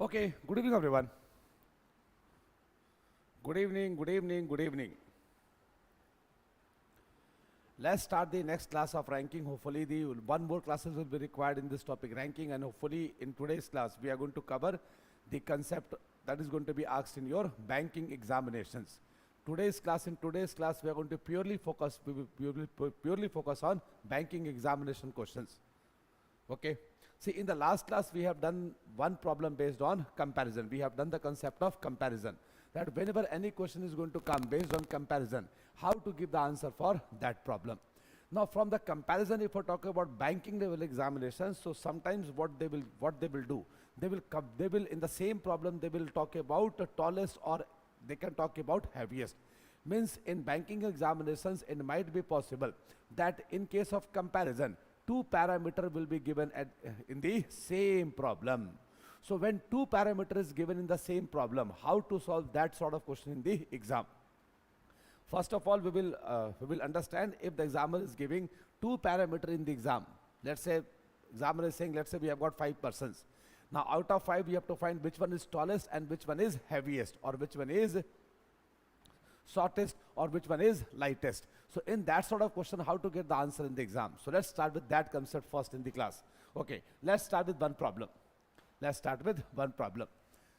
Okay, good evening everyone. Good evening, good evening, good evening. Let's start the next class of ranking. Hopefully the one more classes will be required in this topic ranking, and hopefully in today's class we are going to cover the concept that is going to be asked in your banking examinations. In today's class we are going to purely focus on banking examination questions. Okay. See, in the last class, we have done one problem based on comparison. We have done the concept of comparison. That whenever any question is going to come based on comparison, how to give the answer for that problem. Now, from the comparison, if we talk about banking level examinations, so sometimes what they will do, they will in the same problem they will talk about the tallest, or they can talk about heaviest. Means in banking examinations, it might be possible that in case of comparison, two parameter will be given in the same problem. So when two parameters is given in the same problem, how to solve that sort of question in the exam? First of all, we will understand if the examiner is giving two parameter in the exam. Let's say examiner is saying, let's say we have got 5 persons. Now out of 5, we have to find which one is tallest and which one is heaviest, or which one is shortest, or which one is lightest. So in that sort of question, how to get the answer in the exam? So let's start with that concept first in the class. Okay, let's start with one problem.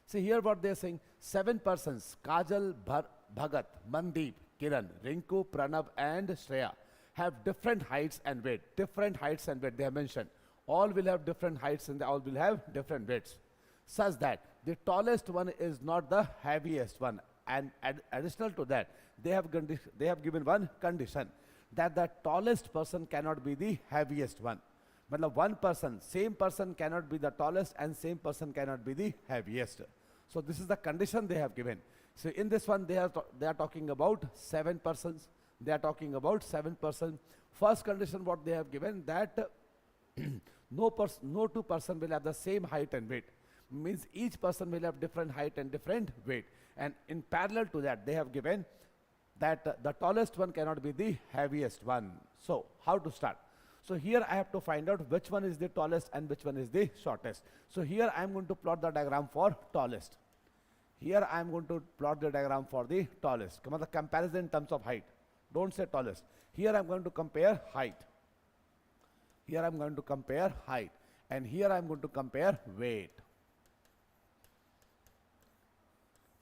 See here what they are saying. 7 persons, Kajal, Bhagat, Mandeep, Kiran, Rinku, Pranav and Shreya have different heights and weight. They have mentioned. All will have different heights and they all will have different weights. Such that the tallest one is not the heaviest one. And additional to that, they have given one condition, that the tallest person cannot be the heaviest one. But one person, same person cannot be the tallest and same person cannot be the heaviest. So this is the condition they have given. So in this one, they are talking about 7 persons. First condition what they have given, that no two person will have the same height and weight. Means each person will have different height and different weight. And in parallel to that, they have given that the tallest one cannot be the heaviest one. So how to start? So here I have to find out which one is the tallest and which one is the shortest. So here I am going to plot the diagram for tallest. Here I am going to plot the diagram for the tallest. Come on, the comparison in terms of height. Don't say tallest. Here I am going to compare height. And here I am going to compare weight.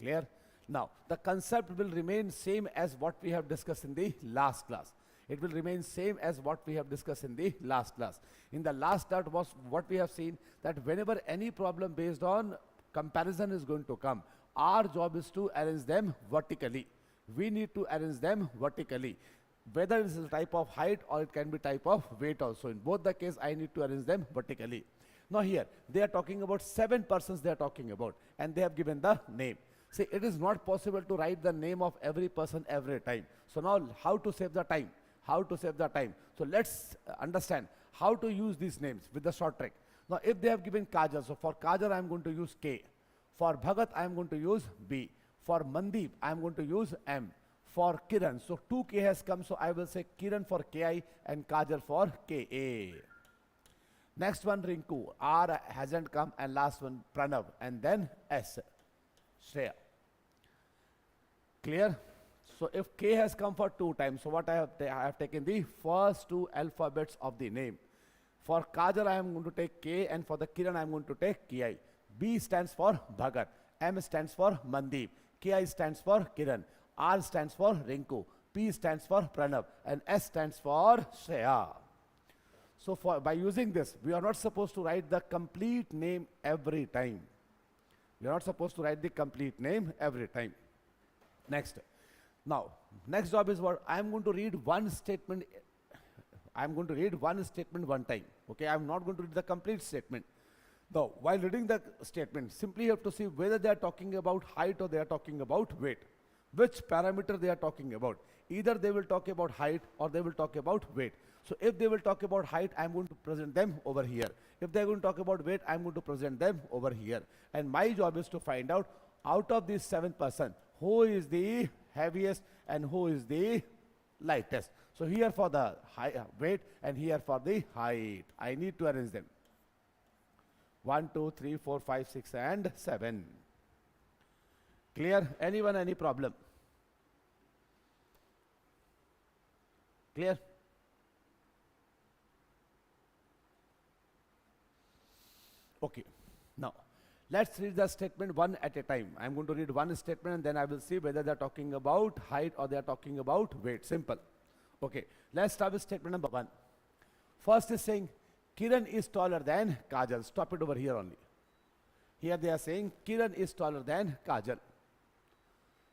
Clear? Now, the concept will remain same as what we have discussed in the last class. In the last class was what we have seen, that whenever any problem based on comparison is going to come, our job is to arrange them vertically. We need to arrange them vertically. Whether it is a type of height or it can be type of weight also. In both the case, I need to arrange them vertically. Now here, they are talking about 7 persons they are talking about, and they have given the name. See, it is not possible to write the name of every person every time. So now, how to save the time? So let's understand how to use these names with the short trick. Now, if they have given Kajal, so for Kajal I am going to use K. For Bhagat I am going to use B. For Mandeep I am going to use M. For Kiran, so 2K has come, so I will say Kiran for KI and Kajal for KA. Next one, Rinku. R hasn't come, and last one, Pranav, and then S. Shreya. Clear? So if K has come for 2 times, so what I have taken the first 2 alphabets of the name. For Kajal I am going to take K, and for the Kiran I am going to take KI. B stands for Bhagat, M stands for Mandeep, KI stands for Kiran, R stands for Rinku, P stands for Pranav, and S stands for Shreya. So by using this, we are not supposed to write the complete name every time. Next. Now, next job is what? I am going to read one statement. One time. Okay, I am not going to read the complete statement. Now, while reading the statement, simply you have to see whether they are talking about height or they are talking about weight. Which parameter they are talking about. Either they will talk about height or they will talk about weight. So if they will talk about height, I am going to present them over here. If they are going to talk about weight, I am going to present them over here. And my job is to find out of these 7 persons, who is the heaviest and who is the lightest. So here for the weight and here for the height. I need to arrange them. 1, 2, 3, 4, 5, 6, and 7. Clear? Anyone, any problem? Clear? Okay. Now, let's read the statement one at a time. I'm going to read one statement and then I will see whether they're talking about height or they're talking about weight. Simple. Okay. Let's start with statement number 1. First is saying, Kiran is taller than Kajal. Stop it over here only. Here they are saying, Kiran is taller than Kajal.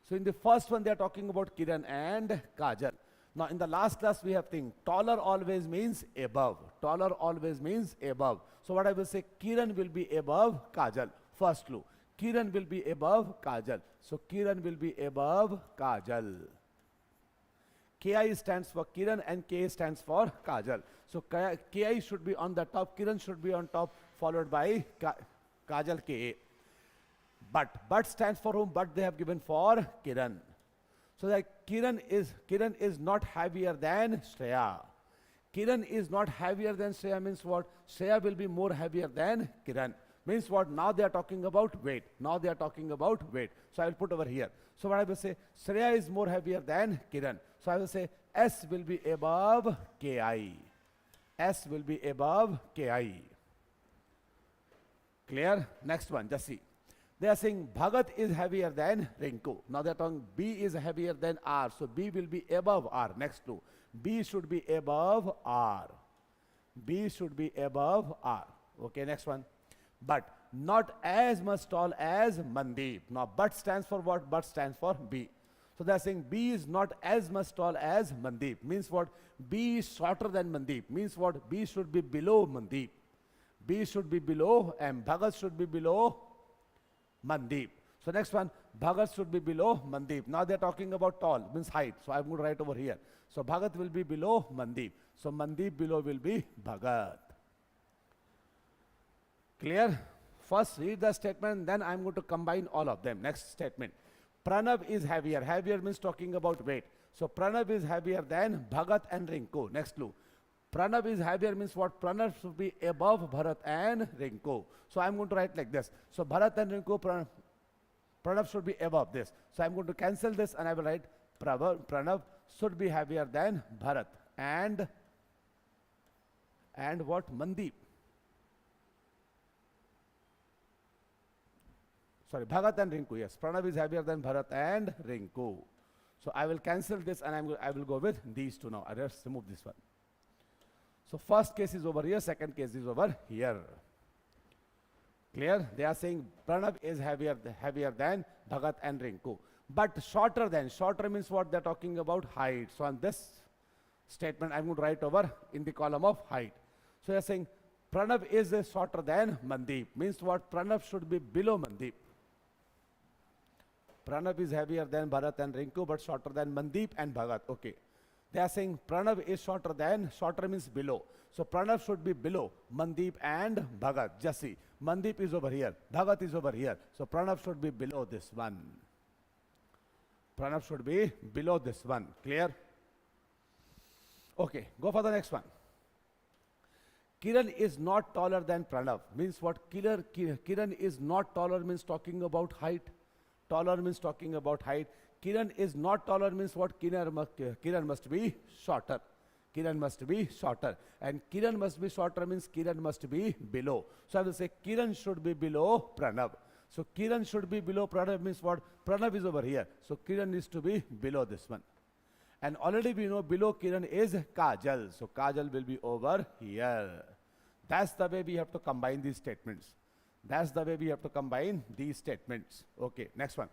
So in the first one, they are talking about Kiran and Kajal. Now in the last class, we have think taller always means above. Taller always means above. So what I will say, Kiran will be above Kajal. First clue. Kiran will be above Kajal. So Kiran will be above Kajal. Ki stands for Kiran and K stands for Kajal. So Ki should be on the top, Kiran should be on top, followed by Kajal Ka. But stands for whom? But they have given for Kiran. So that Kiran is not heavier than Shreya. Kiran is not heavier than Shreya means what? Shreya will be more heavier than Kiran. Means what? Now they are talking about weight. Now they are talking about weight. So I will put over here. So what I will say, Shreya is more heavier than Kiran. So I will say S will be above Ki. S will be above Ki. Clear? Next one, just see. They are saying Bhagat is heavier than Rinku. Now they are talking B is heavier than R. So B will be above R. Next clue. B should be above R. B should be above R. Okay, next one. But not as much tall as Mandeep. Now but stands for what? But stands for B. So they are saying B is not as much tall as Mandeep. Means what? B is shorter than Mandeep. Means what? B should be below Mandeep. B should be below and Bhagat should be below Mandeep. So next one, Bhagat should be below Mandeep. Now they're talking about tall, means height. So I'm going to write over here. So Bhagat will be below Mandeep. So Mandeep below will be Bhagat. Clear? First read the statement, then I'm going to combine all of them. Next statement. Pranav is heavier. Heavier means talking about weight. So Pranav is heavier than Bhagat and Rinku. Next clue. Pranav is heavier means what? Pranav should be above Bharat and Rinku. So I'm going to write like this. So Bharat and Rinku, Pranav should be above this. So I'm going to cancel this and I will write Pranav should be heavier than Bharat and what? Mandeep. Sorry, Bhagat and Rinku. Yes, Pranav is heavier than Bharat and Rinku. So I will cancel this and I will go with these two now. I just remove this one. So first case is over here, second case is over here. Clear? They are saying Pranav is heavier than Bhagat and Rinku. But shorter than. Shorter means what? They're talking about height. So on this statement, I'm going to write over in the column of height. So they are saying Pranav is shorter than Mandeep. Means what? Pranav should be below Mandeep. Pranav is heavier than Bharat and Rinku, but shorter than Mandeep and Bhagat. Okay. They are saying Pranav is shorter than, shorter means below. So Pranav should be below Mandeep and Bhagat. Just see, Mandeep is over here, Bhagat is over here. So Pranav should be below this one. Pranav should be below this one. Clear? Okay, go for the next one. Kiran is not taller than Pranav. Means what? Kiran is not taller means talking about height. Taller means talking about height. Kiran is not taller means what? Kiran must be shorter. Kiran must be shorter. And Kiran must be shorter means Kiran must be below. So I will say Kiran should be below Pranav. So Kiran should be below Pranav means what? Pranav is over here. So Kiran needs to be below this one. And already we know below Kiran is Kajal. So Kajal will be over here. That's the way we have to combine these statements. That's the way we have to combine these statements. Okay, next one.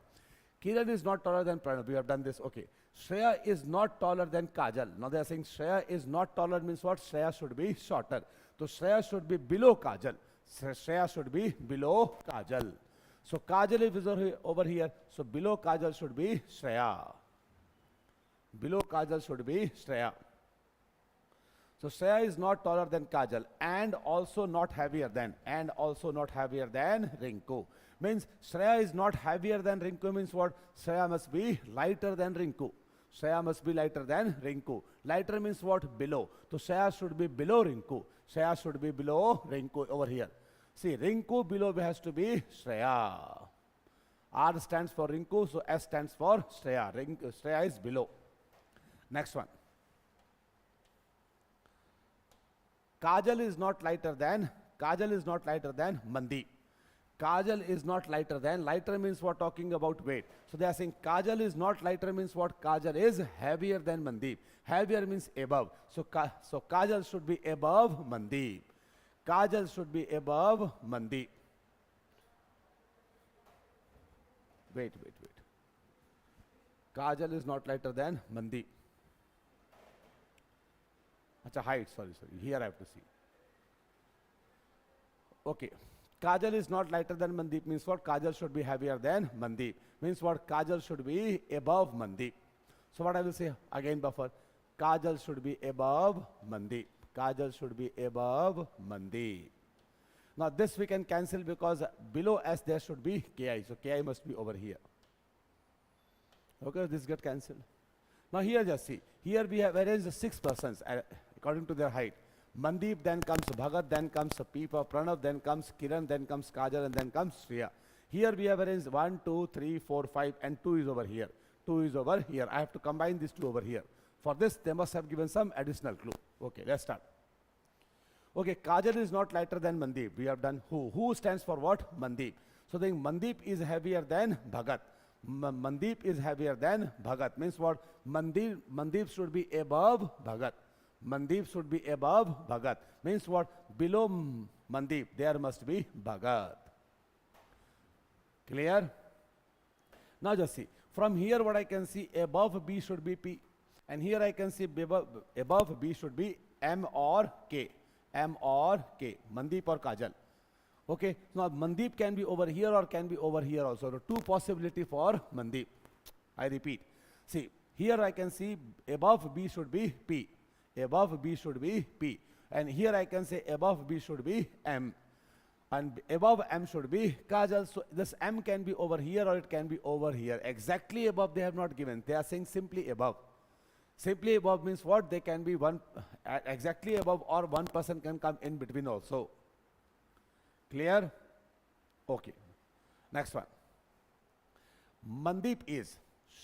Kiran is not taller than Pranav. We have done this. Okay. Shreya is not taller than Kajal. Now they are saying Shreya is not taller means what? Shreya should be shorter. So Shreya should be below Kajal. Shreya should be below Kajal. So Kajal is over here. So below Kajal should be Shreya. Below Kajal should be Shreya. So Shreya is not taller than Kajal and also not heavier than Rinku. Means Shreya is not heavier than Rinku means what? Shreya must be lighter than Rinku. Shreya must be lighter than Rinku. Lighter means what? Below. So Shreya should be below Rinku. Shreya should be below Rinku over here. See, Rinku below has to be Shreya. R stands for Rinku, so S stands for Shreya. Shreya is below. Next one. Kajal is not lighter than Mandeep. Kajal is not lighter than, lighter means we're talking about weight. So they are saying Kajal is not lighter means what? Kajal is heavier than Mandeep. Heavier means above. So Kajal should be above Mandeep. Kajal should be above Mandeep. Wait. Kajal is not lighter than Mandeep. Acha, height, sorry. Here I have to see. Okay. Kajal is not lighter than Mandeep means what? Kajal should be heavier than Mandeep. Means what? Kajal should be above Mandeep. So what I will say again, buffer. Kajal should be above Mandeep. Kajal should be above Mandeep. Now this we can cancel because below S there should be Ki. So Ki must be over here. Okay, this get cancelled. Now here just see. Here we have arranged 6 persons according to their height. Mandeep, then comes Bhagat, then comes Pipa, Pranav, then comes Kiran, then comes Kajal, and then comes Shreya. Here we have arranged 1, 2, 3, 4, 5, and 2 is over here. 2 is over here. I have to combine these 2 over here. For this, they must have given some additional clue. Okay, let's start. Okay, Kajal is not lighter than Mandeep. We have done who. Who stands for what? Mandeep. So then Mandeep is heavier than Bhagat. Mandeep is heavier than Bhagat. Means what? Mandeep should be above Bhagat. Mandeep should be above Bhagat. Means what? Below Mandeep, there must be Bhagat. Clear? Now just see. From here what I can see, above B should be P. And here I can see above B should be M or K. M or K. Mandeep or Kajal. Okay. Now Mandeep can be over here or can be over here also. So 2 possibility for Mandeep. I repeat. See, here I can see above B should be P. Above B should be P. And here I can say above B should be M. And above M should be Kajal. So this M can be over here or it can be over here. Exactly above they have not given. They are saying simply above. Simply above means what? They can be one exactly above, or one person can come in between also. Clear? Okay. Next one. Mandeep is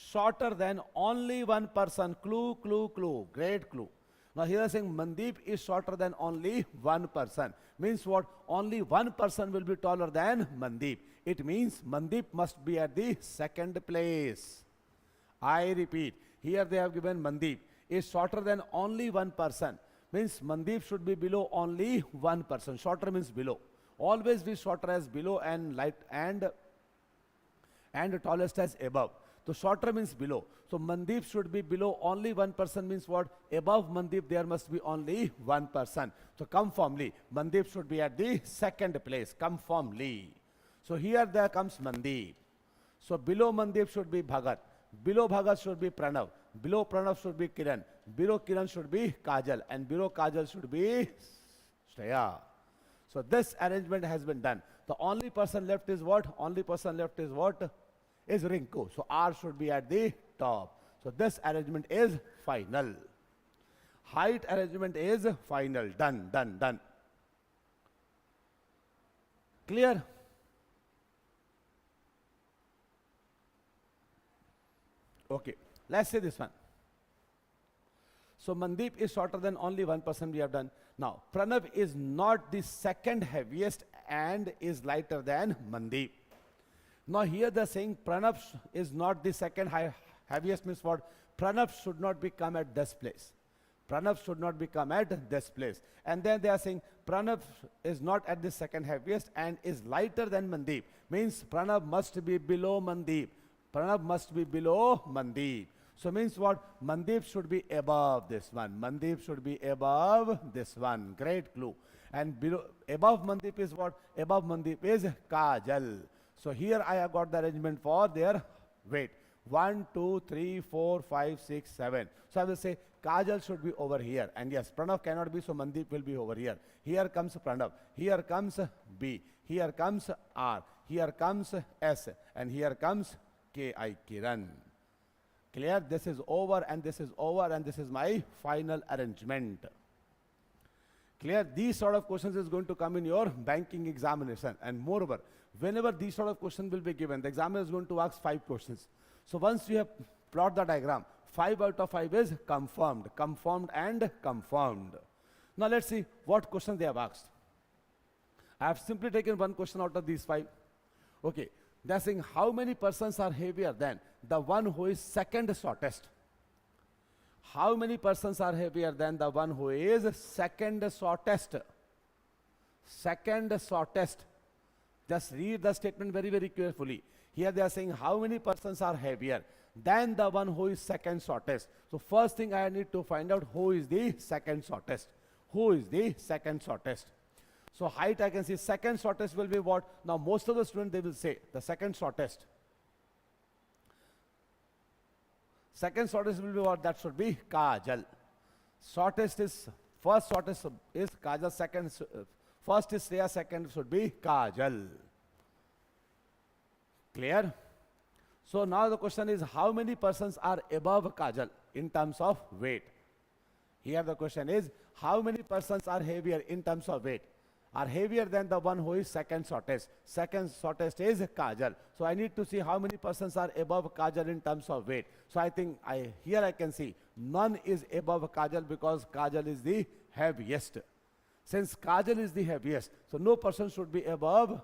shorter than only one person. Clue, clue, clue. Great clue. Now here I am saying Mandeep is shorter than only one person. Means what? Only one person will be taller than Mandeep. It means Mandeep must be at the second place. I repeat. Here they have given Mandeep is shorter than only one person. Means Mandeep should be below only one person. Shorter means below. Always be shorter as below and light and tallest as above. So shorter means below. So Mandeep should be below only one person means what? Above Mandeep there must be only one person. So come firmly. Mandeep should be at the second place. Come firmly. So here there comes Mandeep. So below Mandeep should be Bhagat. Below Bhagat should be Pranav. Below Pranav should be Kiran. Below Kiran should be Kajal. And below Kajal should be Shreya. So this arrangement has been done. The only person left is what? Only person left is what? Is Rinku. So R should be at the top. So this arrangement is final. Height arrangement is final. Done, done, done. Clear? Okay, let's say this one. So Mandeep is shorter than only one person we have done. Now, Pranav is not the second heaviest and is lighter than Mandeep. Now here they're saying Pranav is not the second heaviest means what? Pranav should not become at this place. Pranav should not become at this place. And then they are saying Pranav is not at the second heaviest and is lighter than Mandeep. Means Pranav must be below Mandeep. Pranav must be below Mandeep. So means what? Mandeep should be above this one. Mandeep should be above this one. Great clue. And below, above Mandeep is what? Above Mandeep is Kajal. So here I have got the arrangement for their weight. 1, 2, 3, 4, 5, 6, 7. So I will say Kajal should be over here. And yes, Pranav cannot be, so Mandeep will be over here. Here comes Pranav. Here comes B. Here comes R. Here comes S. And here comes K.I. Kiran. Clear? This is over and this is over and this is my final arrangement. Clear? These sort of questions is going to come in your banking examination. And moreover, whenever these sort of questions will be given, the examiner is going to ask 5 questions. So once you have plot the diagram, 5 out of 5 is confirmed, confirmed and confirmed. Now let's see what questions they have asked. I have simply taken one question out of these 5. Okay, they are saying how many persons are heavier than the one who is second shortest? How many persons are heavier than the one who is second shortest? Second shortest. Just read the statement very, very carefully. Here they are saying how many persons are heavier than the one who is second shortest. So first thing I need to find out who is the second shortest. Who is the second shortest? So height I can see second shortest will be what? Now most of the students they will say the second shortest. Second shortest will be what? That should be Kajal. Shortest is, first shortest is Kajal, second, first is Shreya, second should be Kajal. Clear? So now the question is how many persons are above Kajal in terms of weight? Here the question is how many persons are heavier in terms of weight? Are heavier than the one who is second shortest. Second shortest is Kajal. So I need to see how many persons are above Kajal in terms of weight. So I think here I can see none is above Kajal because Kajal is the heaviest. Since Kajal is the heaviest, so no person should be above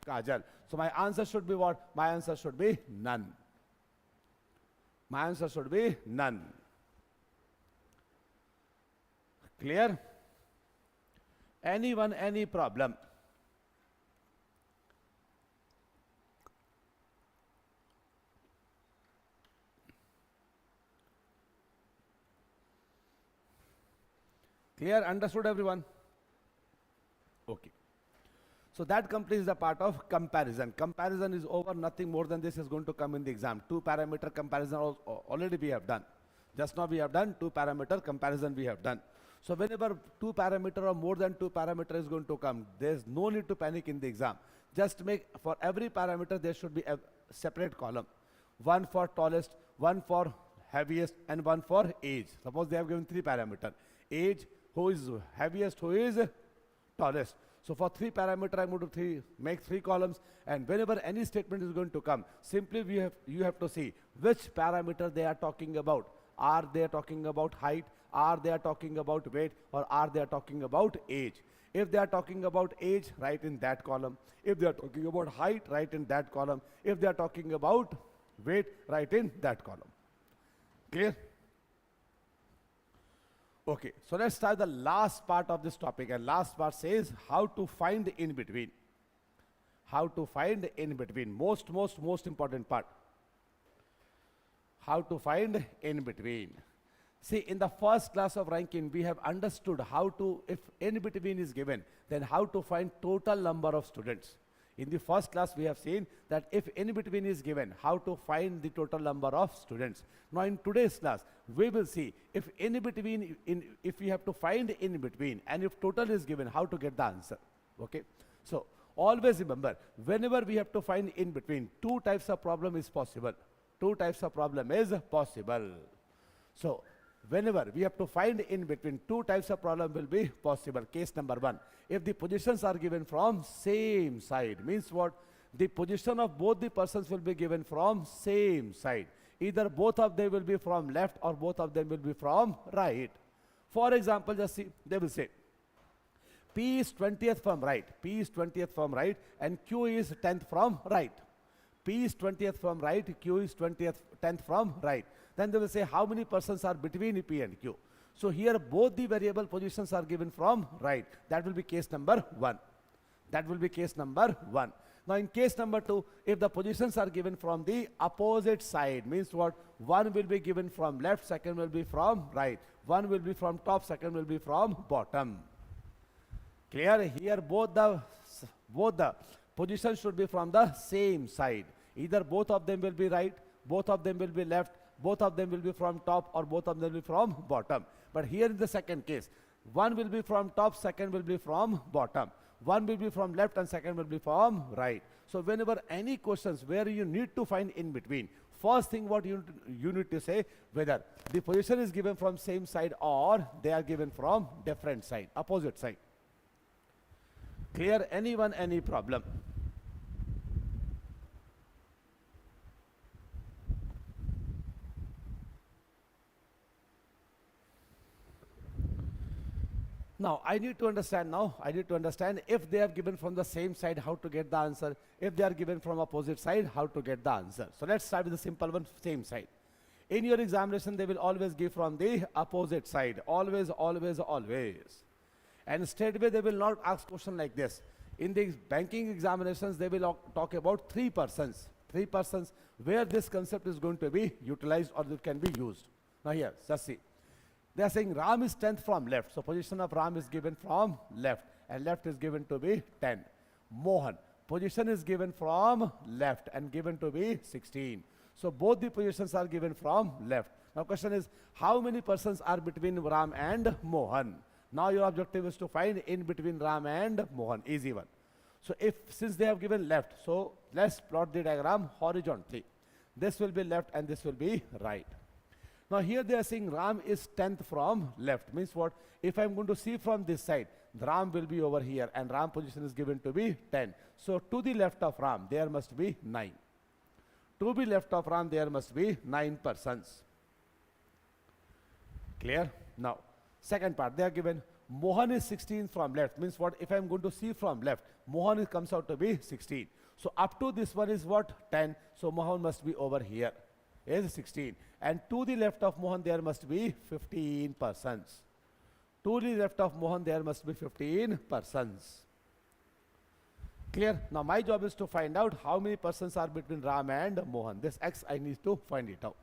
Kajal. So my answer should be what? My answer should be none. My answer should be none. Clear? Anyone, any problem? Clear? Understood everyone? Okay. So that completes the part of comparison. Comparison is over, nothing more than this is going to come in the exam. 2 parameter comparison already we have done. Just now we have done 2 parameter comparison we have done. So whenever 2 parameter or more than 2 parameter is going to come, there is no need to panic in the exam. Just make, for every parameter there should be a separate column. One for tallest, one for heaviest and one for age. Suppose they have given 3 parameter. Age, who is heaviest, who is tallest. So for 3 parameter I'm going to make 3 columns, and whenever any statement is going to come, simply you have to see which parameter they are talking about. Are they talking about height? Are they talking about weight? Or are they talking about age? If they are talking about age, write in that column. If they are talking about height, write in that column. If they are talking about weight, write in that column. Clear? Okay, so let's start the last part of this topic, and last part says how to find in between. How to find in between. Most important part. How to find in between. See, in the first class of ranking, we have understood how to, if in between is given, then how to find total number of students. In the first class, we have seen that if in between is given, how to find the total number of students. Now, in today's class, we will see if in between, if we have to find in between, and if total is given, how to get the answer. Okay. So, always remember, whenever we have to find in between, 2 types of problem is possible. 2 types of problem is possible. So, whenever we have to find in between, 2 types of problem will be possible. Case number 1, if the positions are given from same side, means what? The position of both the persons will be given from same side. Either both of them will be from left or both of them will be from right. For example, just see, they will say, P is 20th from right, P is 20th from right, and Q is 10th from right. P is 20th from right, Q is 10th from right. Then they will say how many persons are between P and Q. So here both the variable positions are given from right. That will be case number 1. That will be case number 1. Now in case number 2, if the positions are given from the opposite side, means what? One will be given from left, second will be from right. One will be from top, second will be from bottom. Clear? Here both the positions should be from the same side. Either both of them will be right, both of them will be left, both of them will be from top, or both of them will be from bottom. But here in the second case, one will be from top, second will be from bottom. One will be from left and second will be from right. So whenever any questions where you need to find in between, first thing what you need to say, whether the position is given from same side or they are given from different side, opposite side. Clear? Anyone, any problem? Now, I need to understand if they are given from the same side, how to get the answer. If they are given from opposite side, how to get the answer. So let's start with the simple one, same side. In your examination, they will always give from the opposite side. Always, always, always. And straightway, they will not ask question like this. In the banking examinations, they will talk about three persons. Three persons where this concept is going to be utilized or it can be used. Now here, just see. They are saying Ram is 10th from left. So position of Ram is given from left. And left is given to be 10. Mohan. Position is given from left and given to be 16. So both the positions are given from left. Now question is, how many persons are between Ram and Mohan? Now your objective is to find in between Ram and Mohan. Easy one. So since they have given left, so let's plot the diagram horizontally. This will be left and this will be right. Now here they are saying Ram is 10th from left. Means what? If I am going to see from this side, the Ram will be over here and Ram position is given to be 10. So to the left of Ram, there must be 9. To be left of Ram, there must be 9 persons. Clear? Now, second part, they are given Mohan is 16 from left. Means what? If I am going to see from left, Mohan comes out to be 16. So up to this one is what? 10. So Mohan must be over here. Is 16. And to the left of Mohan, there must be 15 persons. To the left of Mohan, there must be 15 persons. Clear? Now my job is to find out how many persons are between Ram and Mohan. This X I need to find it out.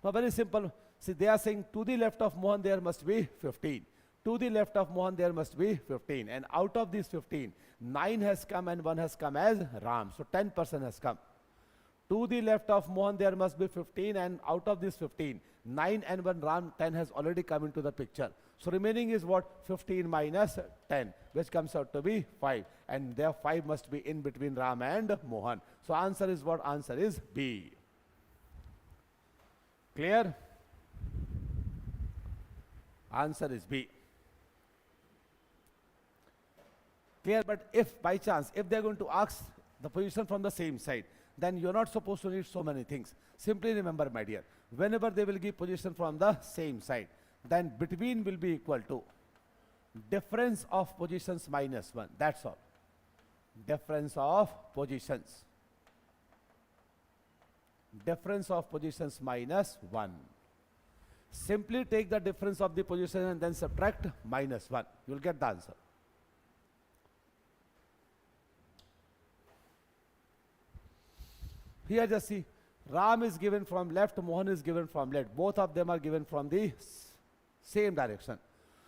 Now very simple. See, they are saying to the left of Mohan, there must be 15. To the left of Mohan, there must be 15. And out of these 15, 9 has come and 1 has come as Ram. So 10 person has come. To the left of Mohan, there must be 15, and out of this 15, 9 and 1 Ram, 10 has already come into the picture. So remaining is what? 15 minus 10, which comes out to be 5. And there 5 must be in between Ram and Mohan. So answer is what? Answer is B. Clear? Answer is B. Clear? But if by chance, if they are going to ask the position from the same side, then you're not supposed to need so many things. Simply remember, my dear, whenever they will give position from the same side, then between will be equal to difference of positions minus 1. That's all. Difference of positions. Difference of positions minus 1. Simply take the difference of the position and then subtract minus 1. You will get the answer. Here just see, Ram is given from left, Mohan is given from left. Both of them are given from the same direction.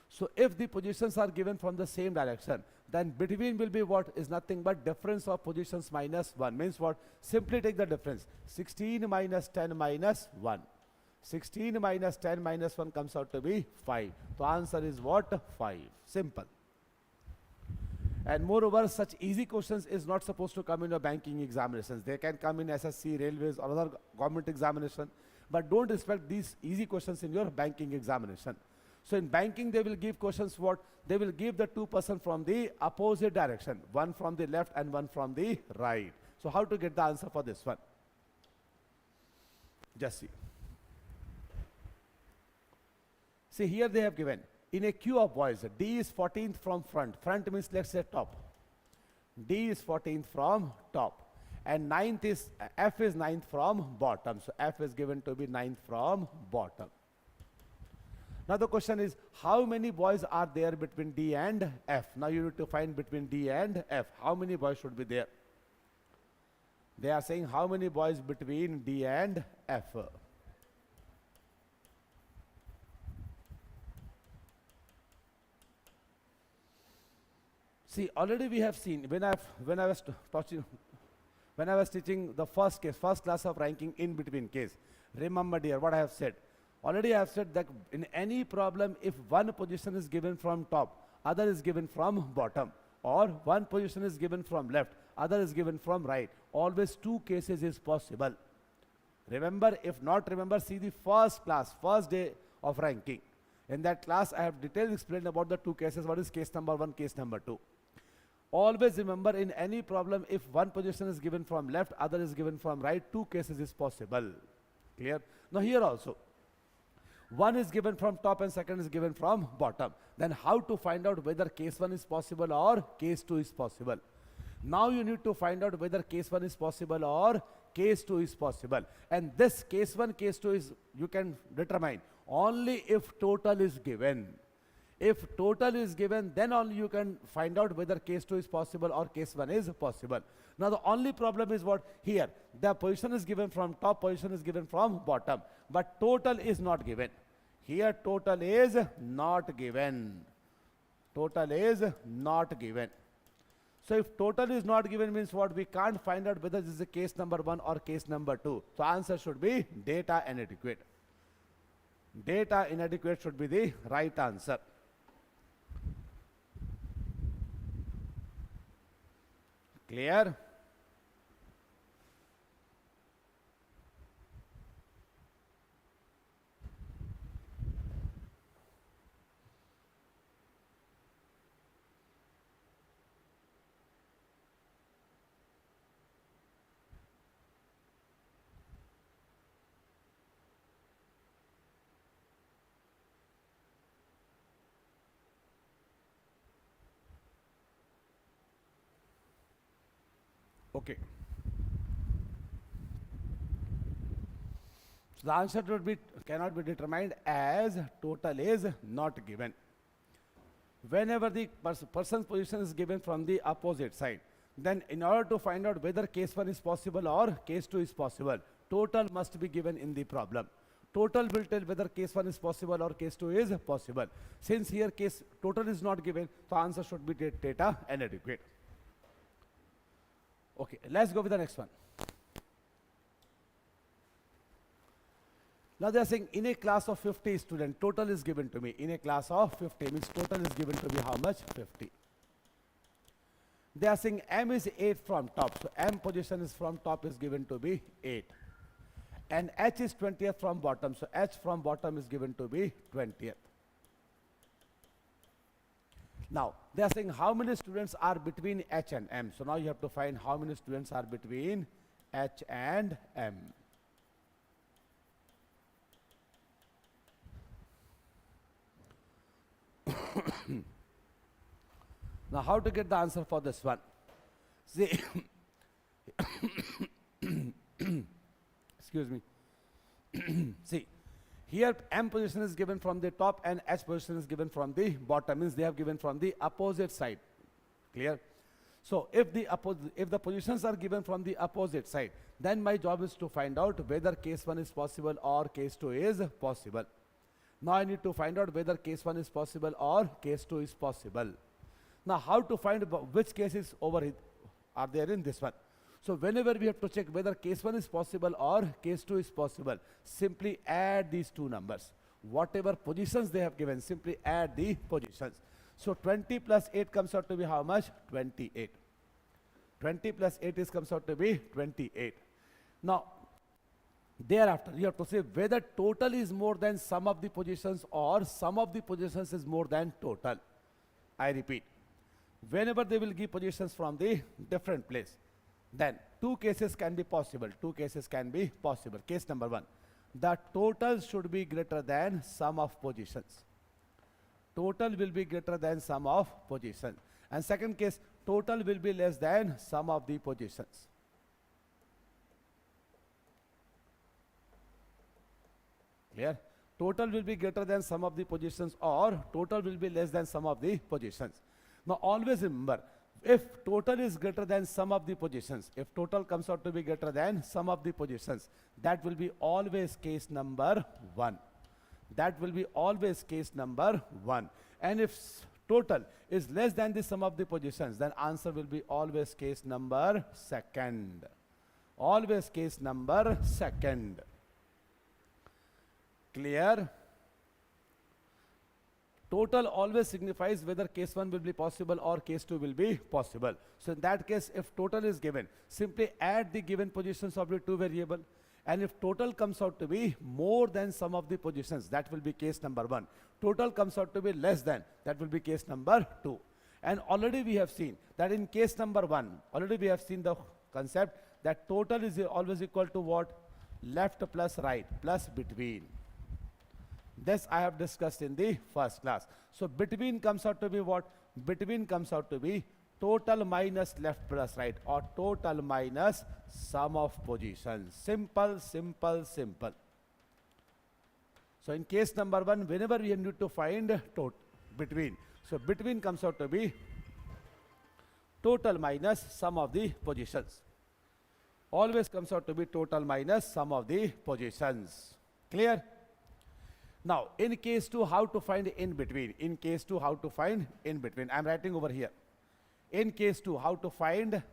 So if the positions are given from the same direction, then between will be what? Is nothing but difference of positions minus 1. Means what? Simply take the difference. 16 minus 10 minus 1. 16 minus 10 minus 1 comes out to be 5. So answer is what? 5. Simple. And moreover, such easy questions is not supposed to come in your banking examinations. They can come in SSC, railways, or other government examination. But don't expect these easy questions in your banking examination. So in banking, they will give questions what? They will give the 2 persons from the opposite direction. One from the left and one from the right. So how to get the answer for this one? Just see. See, here they have given. In a queue of boys, D is 14th from front. Front means, let's say, top. D is 14th from top. And F is 9th from bottom. So F is given to be 9th from bottom. Now the question is, how many boys are there between D and F? Now you need to find between D and F. How many boys should be there? They are saying how many boys between D and F? See, already we have seen when I was teaching the first class of ranking in between case. Remember, dear, what I have said. Already I have said that in any problem, if one position is given from top, other is given from bottom, or one position is given from left, other is given from right, always 2 cases is possible. Remember, if not remember, see the first class, first day of ranking. In that class, I have detailed explained about the two cases. What is case number 1, case number 2. Always remember, in any problem, if one position is given from left, other is given from right, two cases is possible. Clear? Now here also, one is given from top and second is given from bottom. Then how to find out whether case 1 is possible or case 2 is possible? Now you need to find out whether case 1 is possible or case 2 is possible. And this case 1, case 2 is, you can determine only if total is given. If total is given, then only you can find out whether case 2 is possible or case 1 is possible. Now the only problem is what? Here, the position is given from top, position is given from bottom, but total is not given. Here total is not given. Total is not given. So if total is not given means what? We can't find out whether this is a case number 1 or case number 2. So answer should be data inadequate. Data inadequate should be the right answer. Clear? Okay. So the answer would be, cannot be determined as total is not given. Whenever the person's position is given from the opposite side, then in order to find out whether case 1 is possible or case 2 is possible, total must be given in the problem. Total will tell whether case 1 is possible or case 2 is possible. Since here case total is not given, the answer should be data inadequate. Okay, let's go with the next one. Now they are saying in a class of 50 students, total is given to me. In a class of 50 means total is given to me how much? 50. They are saying M is 8 from top. So M position is from top is given to be 8. And H is 20th from bottom. So H from bottom is given to be 20th. Now, they are saying how many students are between H and M. So now you have to find how many students are between H and M. Now, how to get the answer for this one? See, excuse me. See. Here M position is given from the top and H position is given from the bottom, means they have given from the opposite side. Clear? So if the positions are given from the opposite side, then my job is to find out whether case 1 is possible or case 2 is possible. Now I need to find out whether case 1 is possible or case 2 is possible. Now how to find which cases are there in this one? So whenever we have to check whether case 1 is possible or case 2 is possible, simply add these two numbers. Whatever positions they have given, simply add the positions. So 20 plus 8 comes out to be how much? 28. 20 plus 8 comes out to be 28. Now, thereafter, you have to say whether total is more than sum of the positions or sum of the positions is more than total. I repeat, whenever they will give positions from the different place, then two cases can be possible. Two cases can be possible. Case number 1, the total should be greater than sum of positions. Total will be greater than sum of positions. And second case, total will be less than sum of the positions. Clear? Total will be greater than sum of the positions or total will be less than sum of the positions. Now always remember, if total is greater than sum of the positions, if total comes out to be greater than sum of the positions, that will be always case number 1. That will be always case number 1. And if total is less than the sum of the positions, then answer will be always case number 2nd. Always case number 2nd. Clear? Total always signifies whether case 1 will be possible or case 2 will be possible. So in that case, if total is given, simply add the given positions of the two variable. And if total comes out to be more than sum of the positions, that will be case number 1. Total comes out to be less than, that will be case number 2. And already we have seen that in case number 1, already we have seen the concept that total is always equal to what? Left plus right plus between. This I have discussed in the first class. So between comes out to be what? Between comes out to be total minus left plus right, or total minus sum of positions. Simple, simple, simple. So in case number 1, whenever we need to find between, so between comes out to be total minus sum of the positions. Always comes out to be total minus sum of the positions. Clear? Now, in case 2, how to find in between? In case 2, how to find in between? I am writing over here. In case 2, how to find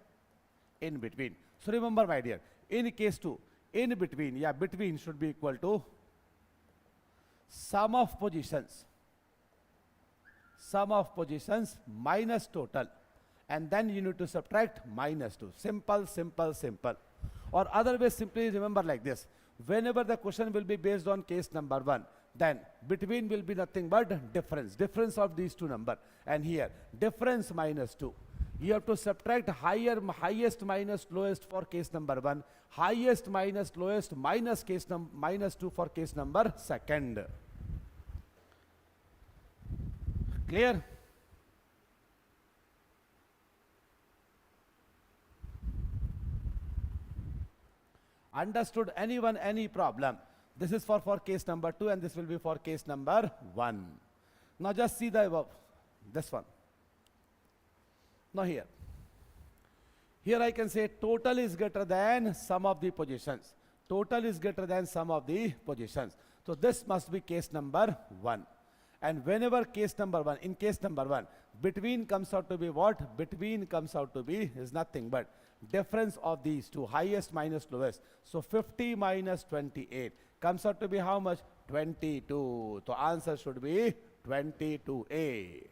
in between? So remember, my dear, in case 2, in between, yeah, between should be equal to sum of positions minus total, and then you need to subtract minus 2. Simple, simple, simple. Or other way, simply remember like this. Whenever the question will be based on case number 1, then between will be nothing but difference of these two numbers. And here, difference minus 2. You have to subtract highest minus lowest for case number 1, highest minus lowest minus minus 2 for case number 2. Clear? Understood? Anyone, any problem? This is for case number 2, and this will be for case number 1. Now just see the above, this one. Now here I can say total is greater than sum of the positions. Total is greater than sum of the positions. So this must be case number 1. And whenever case number 1, in case number 1, between comes out to be what? Between comes out to be is nothing but difference of these two, highest minus lowest. So 50 minus 28 comes out to be how much? 22. So answer should be 22A.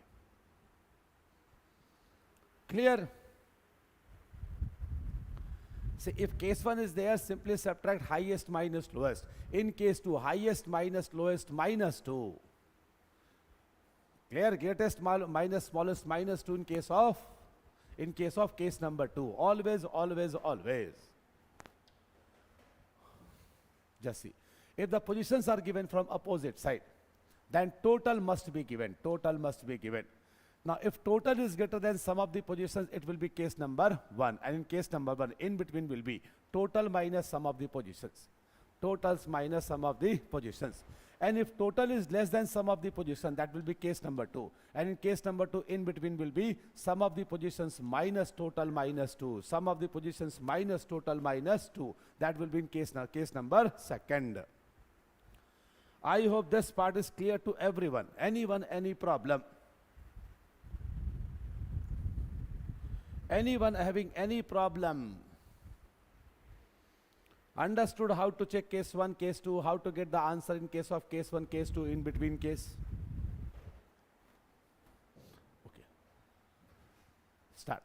Clear? See, if case 1 is there, simply subtract highest minus lowest. In case 2, highest minus lowest minus 2. Clear? Greatest minus smallest minus 2 in case of case number 2. Always, always, always. Just see. If the positions are given from opposite side, then total must be given. Total must be given. Now, if total is greater than sum of the positions, it will be case number 1. And in case number 1, in between will be total minus sum of the positions. Totals minus sum of the positions. And if total is less than sum of the position, that will be case number 2. And in case number 2, in between will be sum of the positions minus total minus 2. Sum of the positions minus total minus 2. That will be in case number 2. I hope this part is clear to everyone. Anyone, any problem? Anyone having any problem? Understood how to check case 1, case 2, how to get the answer in case of case 1, case 2, in between case? Okay. Start.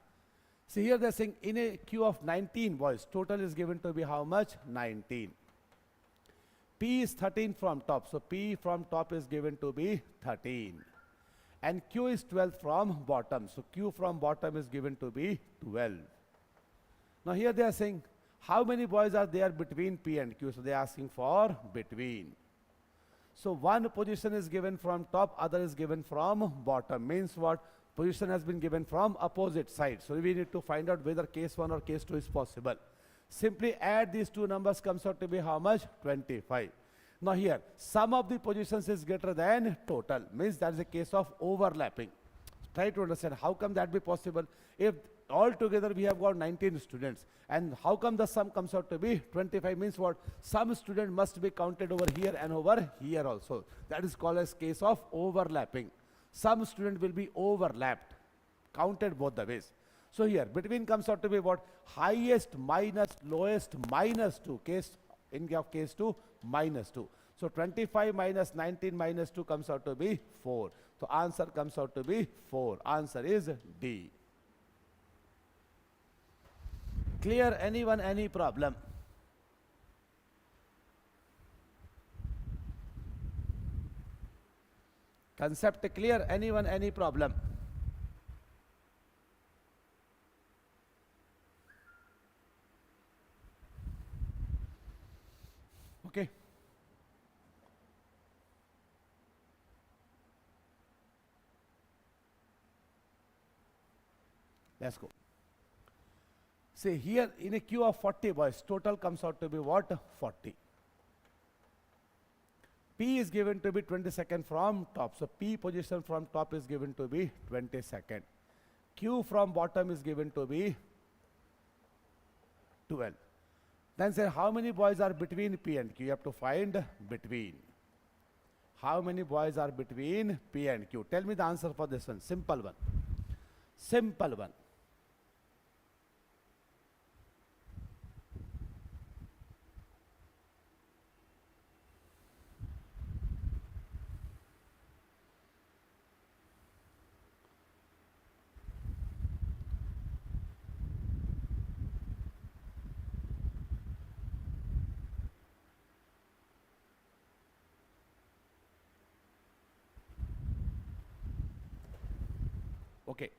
See here they're saying in a queue of 19 boys, total is given to be how much? 19. P is 13 from top, so P from top is given to be 13. And Q is 12 from bottom, so Q from bottom is given to be 12. Now here they are saying, how many boys are there between P and Q? So they are asking for between. So one position is given from top, other is given from bottom. Means what? Position has been given from opposite sides. So we need to find out whether case 1 or case 2 is possible. Simply add these two numbers, comes out to be how much? 25. Now here, sum of the positions is greater than total. Means that is a case of overlapping. Try to understand how come that be possible. If altogether we have got 19 students, and how come the sum comes out to be 25? Means what? Some student must be counted over here and over here also. That is called as case of overlapping. Some student will be overlapped, counted both the ways. So here, between comes out to be what? Highest minus lowest minus 2. Case, in case 2, minus 2. So 25 minus 19 minus 2 comes out to be 4. So answer comes out to be 4. Answer is D. Clear? Anyone, any problem? Concept clear? Anyone, any problem? Okay. Let's go. See here in a queue of 40 boys, total comes out to be what? 40. P is given to be 22nd from top. So P position from top is given to be 22nd. Q from bottom is given to be 12. Then say how many boys are between P and Q? You have to find between. How many boys are between P and Q? Tell me the answer for this one. Simple one. Simple one. Okay.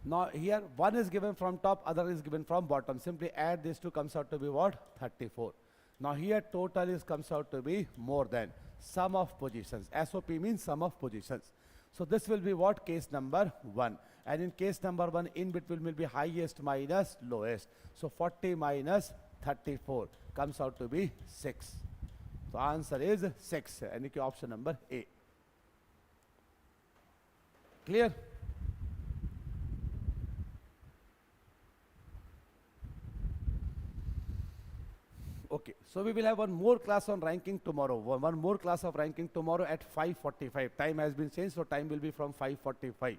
Now here one is given from top, other is given from bottom. Simply add these two, comes out to be what? 34. Now here total is comes out to be more than sum of positions. SOP means sum of positions. So this will be what? Case number 1. And in case number 1, in between will be highest minus lowest. So 40 minus 34 comes out to be 6. So answer is 6. And option number A. Clear? Okay, so we will have one more class on ranking tomorrow. One more class of ranking tomorrow at 5:45. Time has been changed, so time will be from 5:45.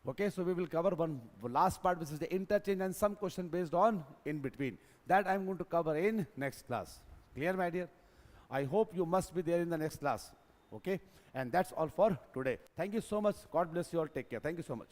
Okay, so we will cover one last part, which is the interchange and some question based on in between. That I am going to cover in next class. Clear, my dear? I hope you must be there in the next class. Okay, and that's all for today. Thank you so much. God bless you all. Take care. Thank you so much.